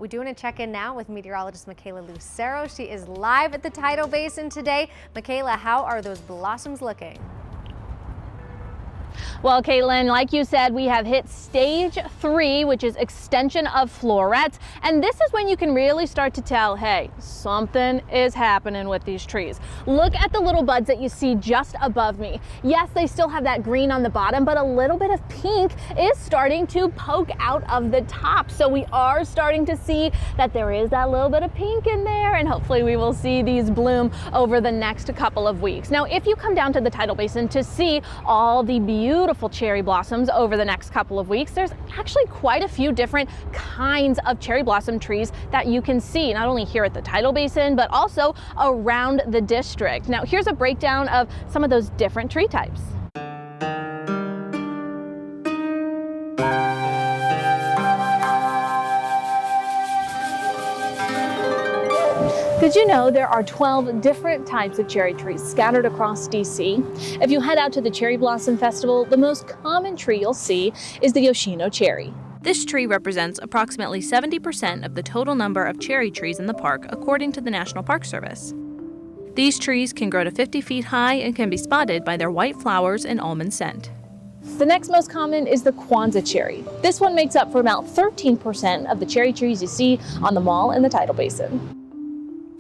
We do want to check in now with meteorologist Michaela Lucero. She is live at the Tidal Basin today. Michaela, how are those blossoms looking? Well, Caitlin, like you said, we have hit stage 3, which is extension of florets. And this is when you can really start to tell, hey, something is happening with these trees. Look at the little buds that you see just above me. Yes, they still have that green on the bottom, but a little bit of pink is starting to poke out of the top. So we are starting to see that there is that little bit of pink in there, and hopefully we will see these bloom over the next couple of weeks. Now, if you come down to the Tidal Basin to see all the beautiful cherry blossoms over the next couple of weeks, there's actually quite a few different kinds of cherry blossom trees that you can see, not only here at the Tidal Basin, but also around the district. Now, here's a breakdown of some of those different tree types. Did you know there are 12 different types of cherry trees scattered across DC? If you head out to the Cherry Blossom Festival, the most common tree you'll see is the Yoshino cherry. This tree represents approximately 70% of the total number of cherry trees in the park, according to the National Park Service. These trees can grow to 50 feet high and can be spotted by their white flowers and almond scent. The next most common is the Kwanzaa cherry. This one makes up for about 13% of the cherry trees you see on the mall in the Tidal Basin.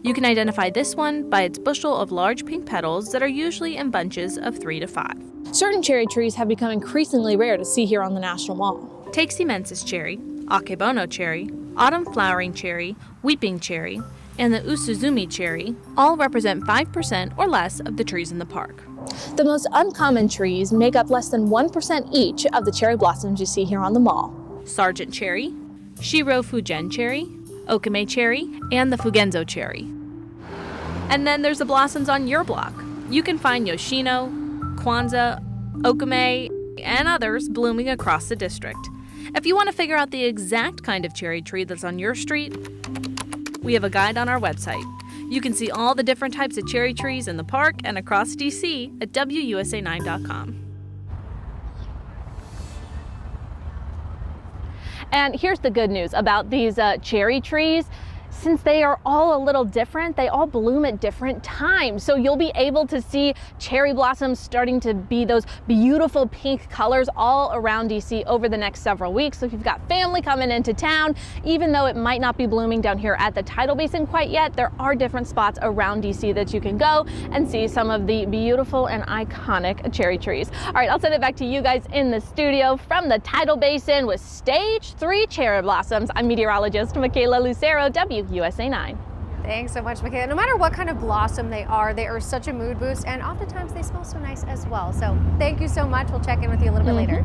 You can identify this one by its bushel of large pink petals that are usually in bunches of 3 to 5. Certain cherry trees have become increasingly rare to see here on the National Mall. Take Simensis cherry, Akebono cherry, autumn flowering cherry, weeping cherry, and the Usuzumi cherry all represent 5% or less of the trees in the park. The most uncommon trees make up less than 1% each of the cherry blossoms you see here on the mall. Sargent cherry, Shiro Fugen cherry, Okame cherry, and the Fugenzo cherry. And then there's the blossoms on your block. You can find Yoshino, Kwanzaa, Okame, and others blooming across the district. If you want to figure out the exact kind of cherry tree that's on your street, we have a guide on our website. You can see all the different types of cherry trees in the park and across DC at WUSA9.com. And here's the good news about these cherry trees. Since they are all a little different, they all bloom at different times. So you'll be able to see cherry blossoms starting to be those beautiful pink colors all around DC over the next several weeks. So if you've got family coming into town, even though it might not be blooming down here at the Tidal Basin quite yet, there are different spots around DC that you can go and see some of the beautiful and iconic cherry trees. All right, I'll send it back to you guys in the studio from the Tidal Basin with stage 3 cherry blossoms. I'm meteorologist Michaela Lucero, WUSA 9. Thanks so much, Michaela. No matter what kind of blossom they are such a mood boost, and oftentimes they smell so nice as well. So thank you so much. We'll check in with you a little bit later.